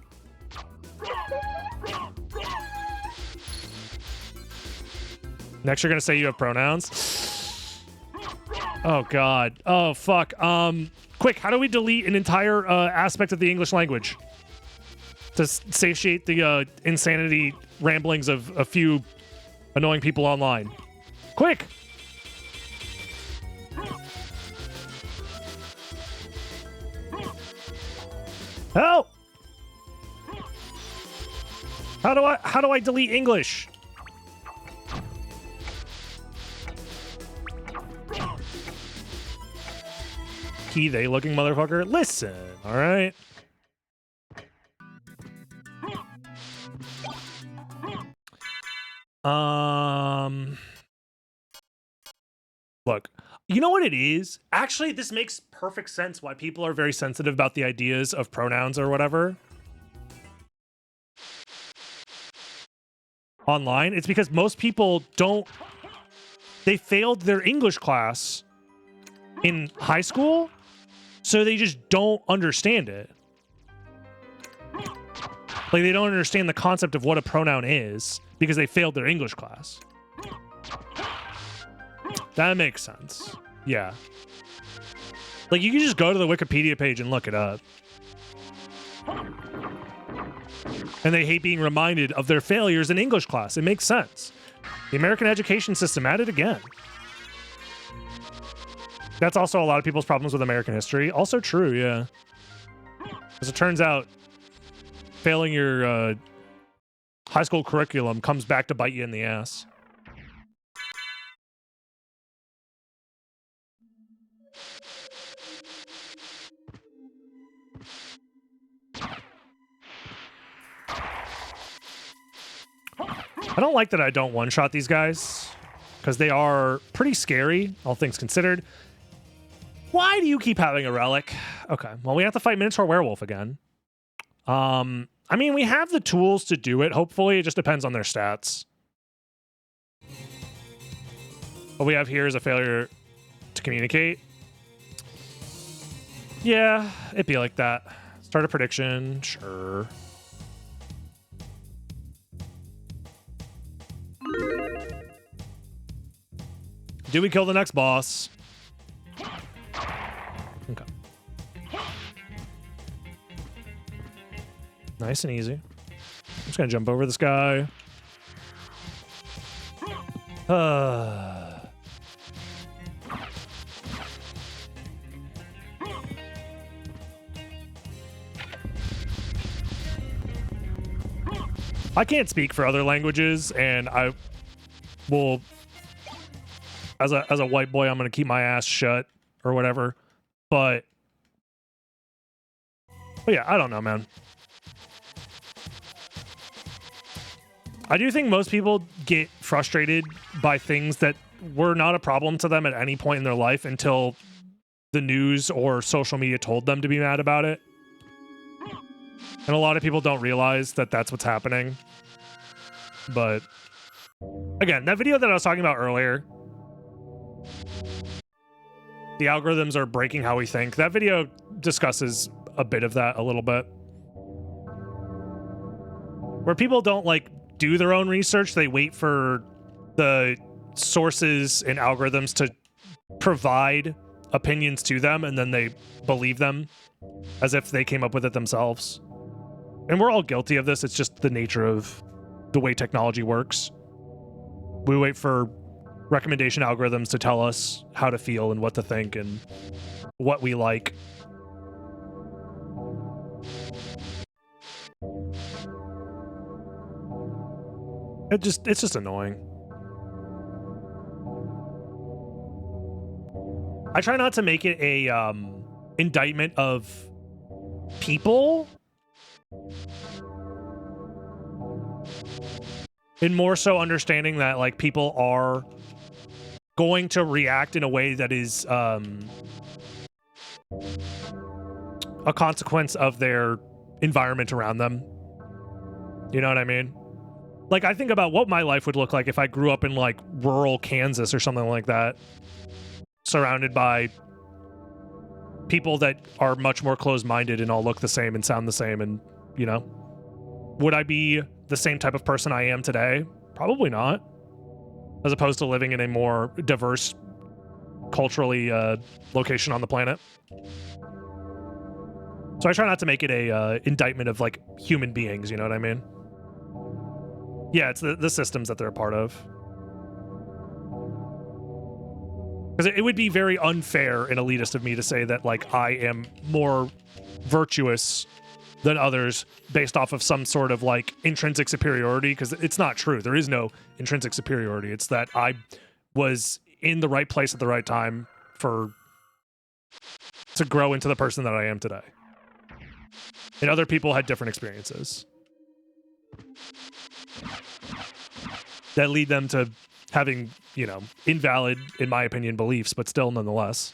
Next you're gonna say you have pronouns? Oh god. Oh fuck. Quick, how do we delete an entire aspect of the English language? To satiate the insanity ramblings of a few annoying people online. Quick! Help! How do I delete English? Key they looking motherfucker. Listen, all right. Look, you know what it is? Actually, this makes perfect sense why people are very sensitive about the ideas of pronouns or whatever online. It's because most people they failed their English class in high school, so they just don't understand it. Like, they don't understand the concept of what a pronoun is because they failed their English class. That makes sense. Yeah. Like, you can just go to the Wikipedia page and look it up. And they hate being reminded of their failures in English class. It makes sense. The American education system at it again. That's also a lot of people's problems with American history. Also true, yeah. As it turns out, failing your high school curriculum comes back to bite you in the ass. I don't like that I don't one-shot these guys, because they are pretty scary, all things considered. Why do you keep having a relic? Okay, well, we have to fight Minotaur Werewolf again. I mean, we have the tools to do it. Hopefully, it just depends on their stats. What we have here is a failure to communicate. Yeah, it'd be like that. Start a prediction, sure. Do we kill the next boss? Okay. Nice and easy. I'm just gonna jump over this guy. I can't speak for other languages, and I will, as a white boy, I'm gonna keep my ass shut or whatever. But yeah, I don't know, man. I do think most people get frustrated by things that were not a problem to them at any point in their life until the news or social media told them to be mad about it. And a lot of people don't realize that that's what's happening. But again, that video that I was talking about earlier, the algorithms are breaking how we think. That video discusses a bit of that a little bit. Where people don't like do their own research, they wait for the sources and algorithms to provide opinions to them, and then they believe them as if they came up with it themselves. And we're all guilty of this. It's just the nature of the way technology works. We wait for recommendation algorithms to tell us how to feel and what to think and what we like. It's just annoying. I try not to make it a indictment of people, and more so understanding that like people are going to react in a way that is a consequence of their environment around them. You know what I mean? Like, I think about what my life would look like if I grew up in like rural Kansas or something like that, surrounded by people that are much more closed-minded and all look the same and sound the same. And, you know, would I be the same type of person I am today? Probably not. As opposed to living in a more diverse, culturally location on the planet. So I try not to make it a indictment of like human beings, you know what I mean? Yeah, it's the systems that they're a part of. Because it would be very unfair and elitist of me to say that like I am more virtuous than others based off of some sort of like intrinsic superiority, because it's not true. There is no intrinsic superiority. It's that I was in the right place at the right time to grow into the person that I am today. And other people had different experiences that lead them to having, you know, invalid, in my opinion, beliefs, but still nonetheless.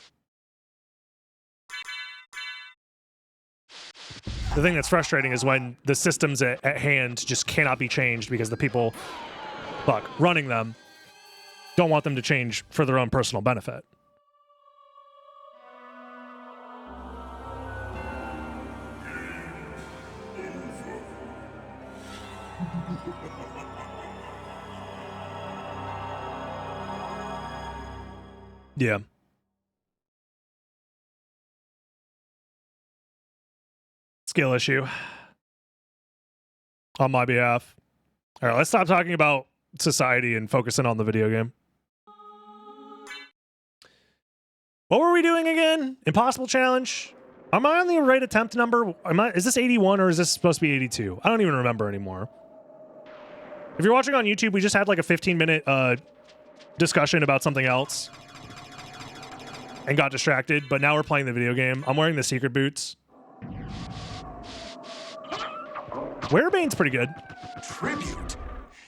The thing that's frustrating is when the systems at hand just cannot be changed because the people, running them don't want them to change for their own personal benefit. Yeah. Skill issue on my behalf. All right, let's stop talking about society and focusing on the video game. What were we doing again? Impossible challenge? Am I on the right attempt number? Is this 81 or is this supposed to be 82? I don't even remember anymore. If you're watching on YouTube, we just had like a 15-minute discussion about something else and got distracted, but now we're playing the video game. I'm wearing the secret boots. Werebane's pretty good. Tribute?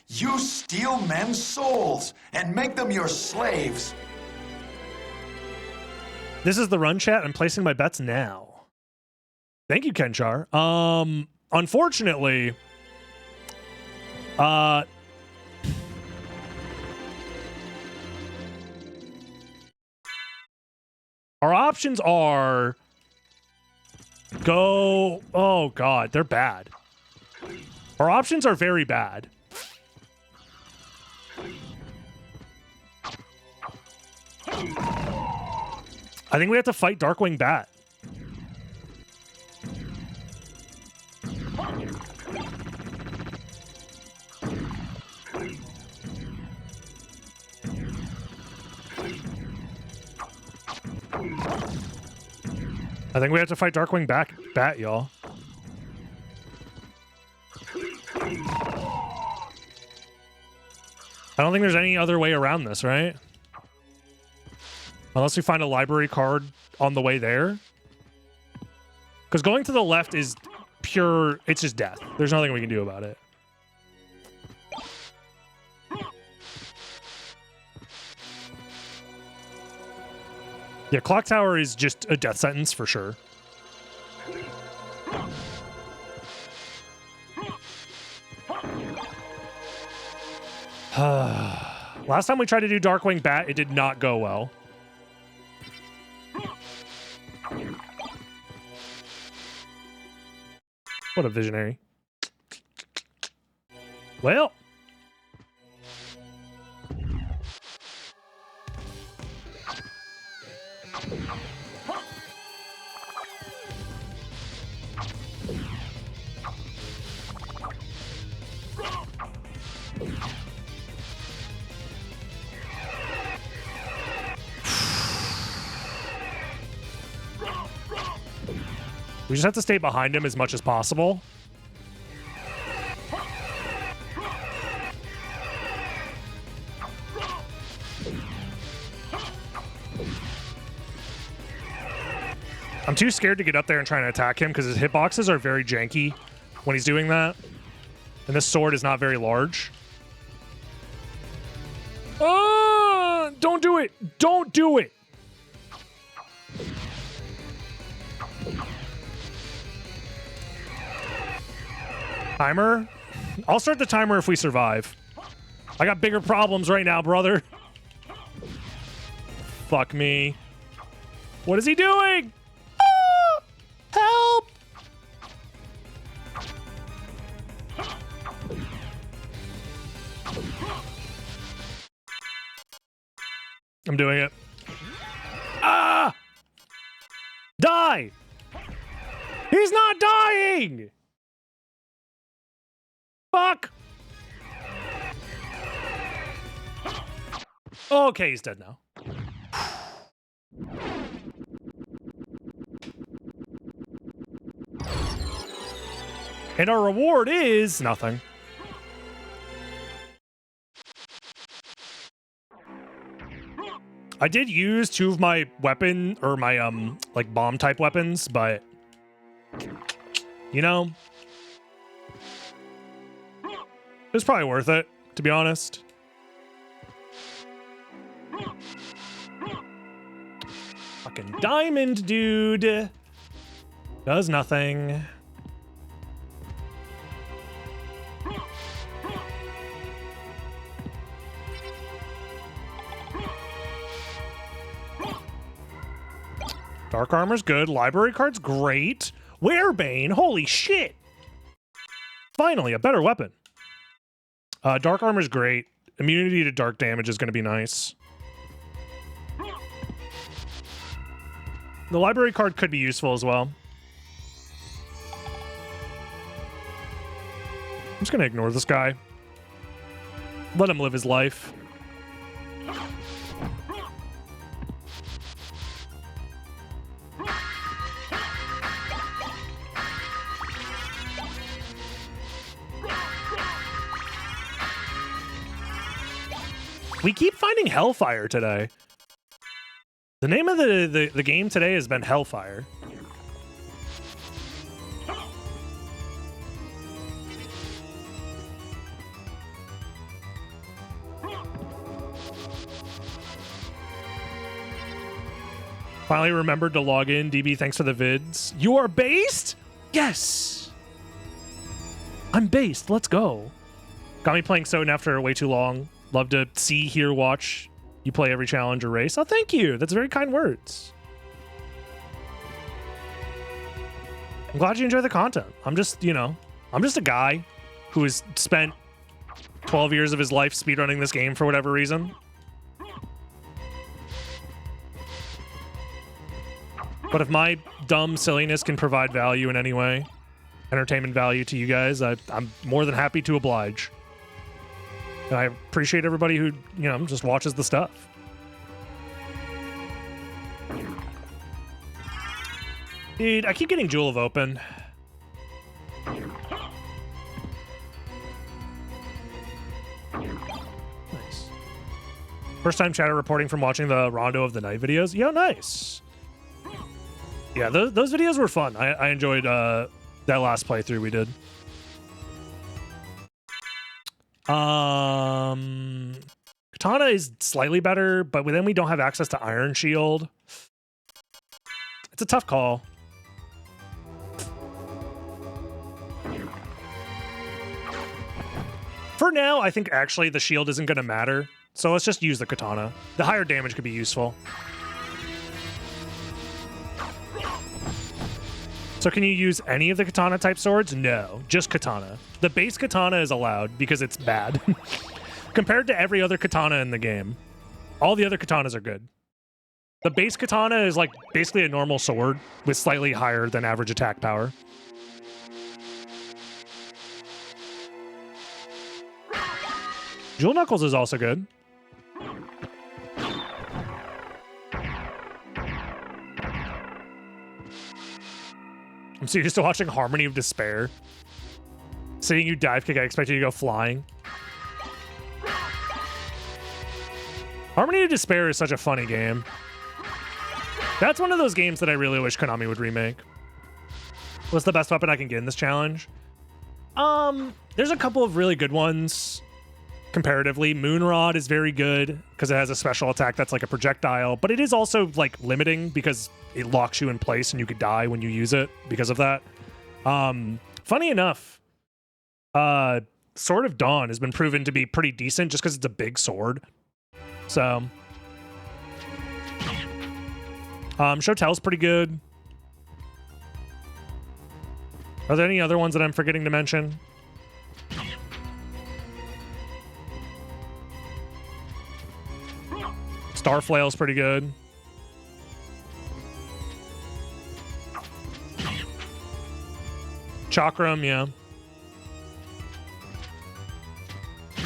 You steal men's souls and make them your slaves. This is the run chat. I'm placing my bets now. Thank you, Kenchar. Unfortunately, our options are go. Oh God, they're bad. Our options are very bad. I think we have to fight Darkwing Bat. I think we have to fight Darkwing bat, y'all. I don't think there's any other way around this, right? Unless we find a library card on the way there. Because going to the left is pure... It's just death. There's nothing we can do about it. Yeah, Clock Tower is just a death sentence for sure. Last time we tried to do Darkwing Bat, it did not go well. What a visionary. Well. We just have to stay behind him as much as possible. I'm too scared to get up there and try and attack him because his hitboxes are very janky when he's doing that. And this sword is not very large. Don't do it! Don't do it! Timer? I'll start the timer if we survive. I got bigger problems right now, brother. Fuck me. What is he doing? Ah! Help! I'm doing it. Ah! Die! He's not dying! Fuck! Okay, he's dead now. And our reward is nothing. I did use 2 of my weapon, or my, like, bomb-type weapons, but... You know... It was probably worth it, to be honest. Fucking diamond, dude. Does nothing. Dark armor's good. Library card's great. Werebane, holy shit. Finally, a better weapon. Dark armor's great. Immunity to dark damage is going to be nice. The library card could be useful as well. I'm just going to ignore this guy. Let him live his life. We keep finding Hellfire today. The name of the game today has been Hellfire. Finally remembered to log in. DB, thanks for the vids. You are based? Yes! I'm based. Let's go. Got me playing SotN after way too long. Love to see, hear, watch you play every challenge or race. Oh, thank you. That's very kind words. I'm glad you enjoy the content. I'm just, you know, I'm just a guy who has spent 12 years of his life speedrunning this game for whatever reason. But if my dumb silliness can provide value in any way, entertainment value to you guys, I'm more than happy to oblige. And I appreciate everybody who, you know, just watches the stuff. Dude, I keep getting Jewel of Open. Nice. First time chatter reporting from watching the Rondo of the Night videos. Yo, nice. Yeah, those videos were fun. I enjoyed that last playthrough we did. Katana is slightly better, but then we don't have access to Iron Shield. It's a tough call. For now, I think actually the shield isn't going to matter. So let's just use the katana. The higher damage could be useful. So can you use any of the katana type swords? No, just katana. The base katana is allowed because it's bad. Compared to every other katana in the game, all the other katanas are good. The base katana is like basically a normal sword with slightly higher than average attack power. Jewel Knuckles is also good. I'm so used to watching Harmony of Despair. Seeing you dive kick, I expect you to go flying. Harmony of Despair is such a funny game. That's one of those games that I really wish Konami would remake. What's the best weapon I can get in this challenge? There's a couple of really good ones. Comparatively, Moonrod is very good because it has a special attack that's like a projectile, but it is also like limiting because it locks you in place and you could die when you use it because of that. Funny enough, Sword of Dawn has been proven to be pretty decent just because it's a big sword. So, Shotel's pretty good. Are there any other ones that I'm forgetting to mention? Starflail's pretty good. Chakram, yeah.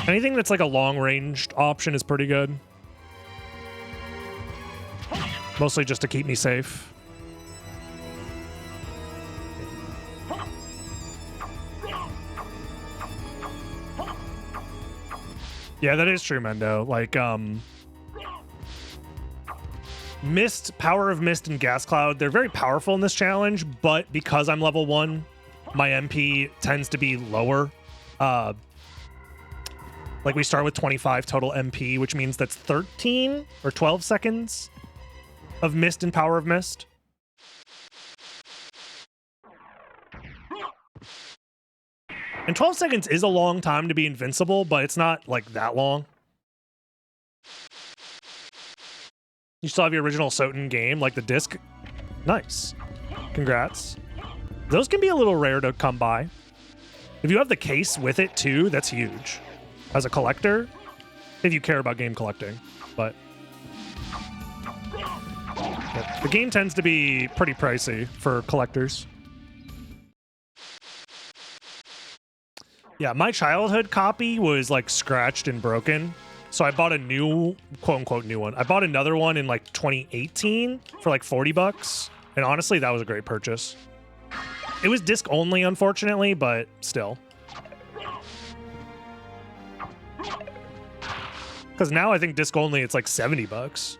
Anything that's like a long-ranged option is pretty good. Mostly just to keep me safe. Yeah, that is true, Mendo. Like, Mist, Power of Mist, and Gas Cloud, they're very powerful in this challenge, but because I'm level 1, my MP tends to be lower. Like, we start with 25 total MP, which means that's 13 or 12 seconds of Mist and Power of Mist. And 12 seconds is a long time to be invincible, but it's not, like, that long. You still have your original SotN game, like the disc. Nice. Congrats. Those can be a little rare to come by. If you have the case with it, too, that's huge. As a collector, if you care about game collecting. But yeah, the game tends to be pretty pricey for collectors. Yeah, my childhood copy was, like, scratched and broken. So I bought a new, quote-unquote new one. I bought another one in, like, 2018 for, like, 40 bucks. And honestly, that was a great purchase. It was disc only, unfortunately, but still. Because now I think disc only, it's like 70 bucks.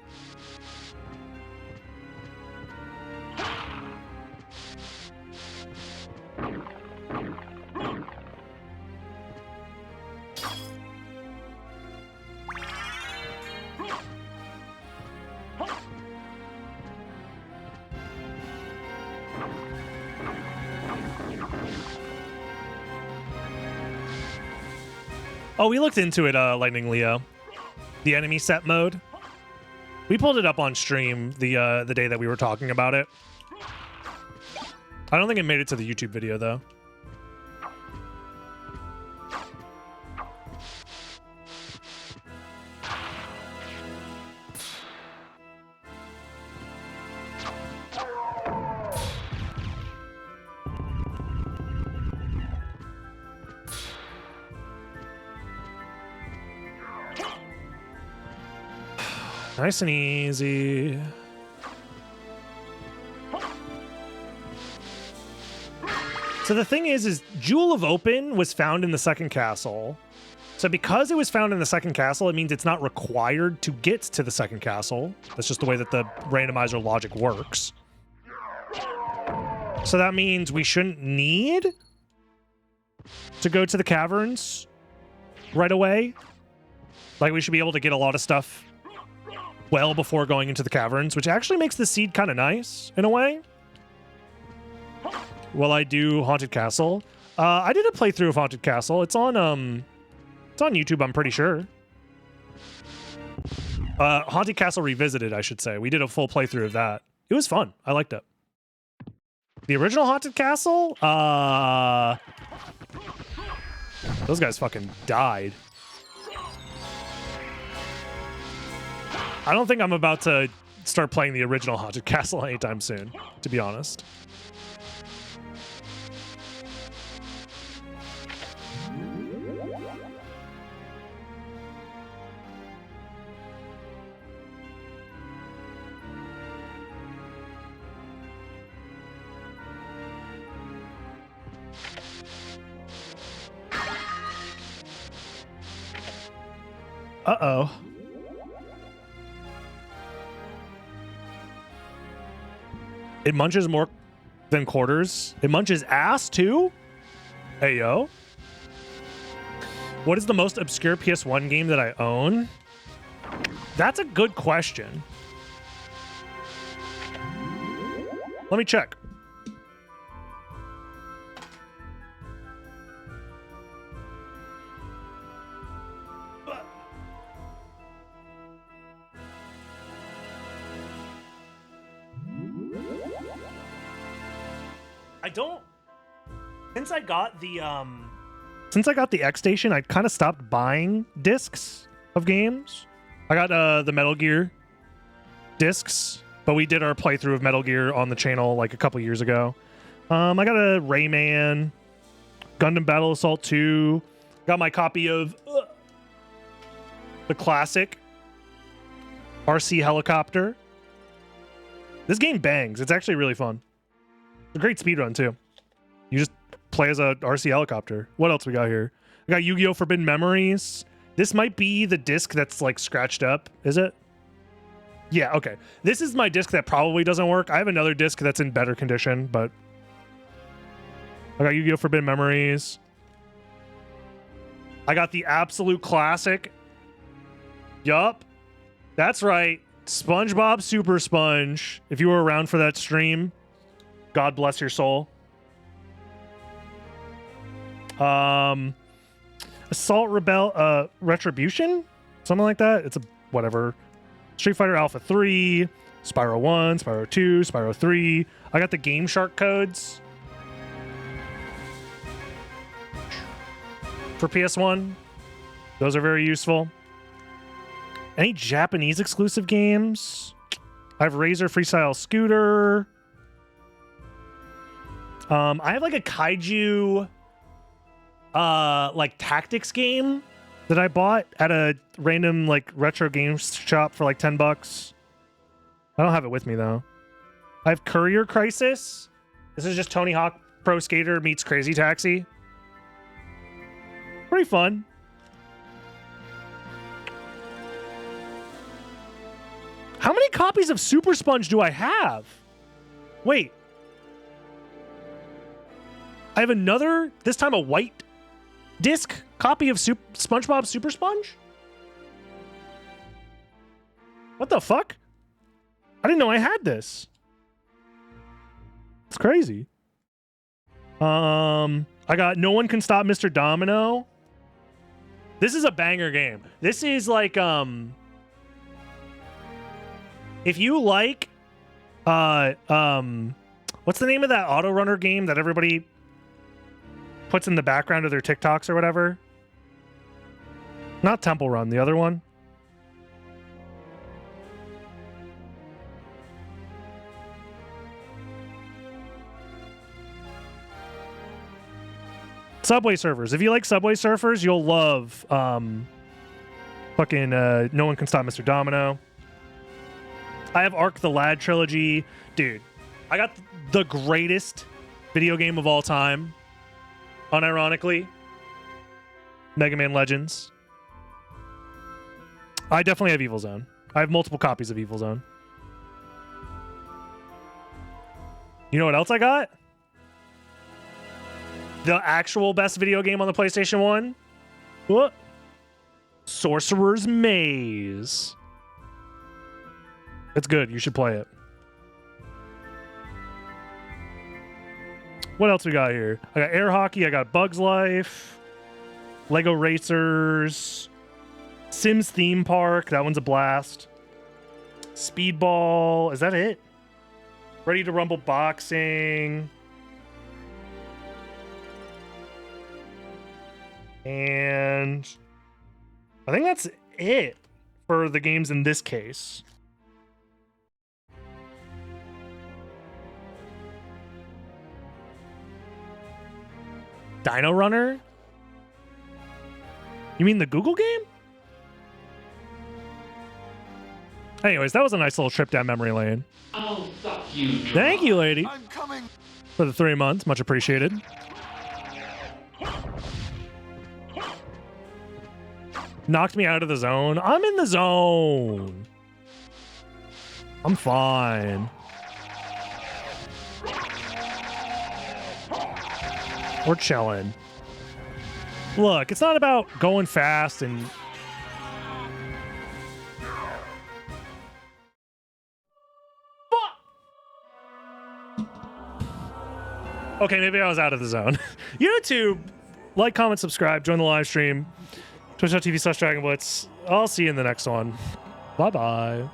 Oh, we looked into it, Lightning Leo. The enemy set mode. We pulled it up on stream the day that we were talking about it. I don't think it made it to the YouTube video, though. Nice and easy. So the thing is Jewel of Open was found in the second castle. So because it was found in the second castle, it means it's not required to get to the second castle. That's just the way that the randomizer logic works. So that means we shouldn't need to go to the caverns right away. Like, we should be able to get a lot of stuff well before going into the caverns, which actually makes the seed kind of nice in a way. Well, I do Haunted Castle. I did a playthrough of Haunted Castle. It's on YouTube, I'm pretty sure. Haunted Castle Revisited, I should say. We did a full playthrough of that. It was fun. I liked it. The original Haunted Castle? Those guys fucking died. I don't think I'm about to start playing the original Haunted Castle anytime soon, to be honest. Uh-oh. It munches more than quarters. It munches ass, too? Hey, yo. What is the most obscure PS1 game that I own? That's a good question. Let me check. I don't. Since I got the X Station, I kind of stopped buying discs of games. I got the Metal Gear discs, but we did our playthrough of Metal Gear on the channel like a couple years ago. I got a Rayman, Gundam Battle Assault 2. Got my copy of the classic RC Helicopter. This game bangs. It's actually really fun. It's a great speedrun, too. You just play as a RC helicopter. What else we got here? We got Yu-Gi-Oh! Forbidden Memories. This might be the disc that's, like, scratched up. Is it? Yeah, okay. This is my disc that probably doesn't work. I have another disc that's in better condition, but... I got Yu-Gi-Oh! Forbidden Memories. I got the absolute classic. Yup. That's right. SpongeBob Super Sponge. If you were around for that stream... God bless your soul. Assault Retribution? Something like that? It's a whatever. Street Fighter Alpha 3, Spyro 1, Spyro 2, Spyro 3. I got the Game Shark codes for PS1. Those are very useful. Any Japanese exclusive games? I have Razor Freestyle Scooter. I have like a kaiju like tactics game that I bought at a random like retro game shop for like $10. I don't have it with me though. I have Courier Crisis. This is just Tony Hawk Pro Skater meets Crazy Taxi. Pretty fun. How many copies of Super Sponge do I have? Wait. I have another, this time a white disc copy of SpongeBob Super Sponge? What the fuck? I didn't know I had this. It's crazy. I got No One Can Stop Mr. Domino. This is a banger game. This is like, if you like, what's the name of that auto runner game that everybody puts in the background of their TikToks or whatever? Not Temple Run, the other one. Subway Surfers. If you like Subway Surfers, you'll love fucking No One Can Stop Mr. Domino. I have Ark the Lad trilogy. Dude, I got the greatest video game of all time Unironically, Mega Man Legends. I definitely have Evil Zone. I have multiple copies of Evil Zone. You know what else I got? The actual best video game on the PlayStation 1? What? Sorcerer's Maze. It's good. You should play it. What else we got here? I got Air Hockey. I got Bugs Life. Lego Racers. Sims Theme Park. That one's a blast. Speedball. Is that it? Ready to Rumble Boxing. And I think that's it for the games in this case. Dino Runner? You mean the Google game? Anyways, that was a nice little trip down memory lane. I'll suck you dry. Thank you, lady, I'm coming. for the 3 months. Much appreciated. Knocked me out of the zone. I'm in the zone. I'm fine. We're chilling. Look, it's not about going fast and... Okay, maybe I was out of the zone. YouTube, like, comment, subscribe, join the live stream. Twitch.tv/DragonBlitz. I'll see you in the next one. Bye-bye.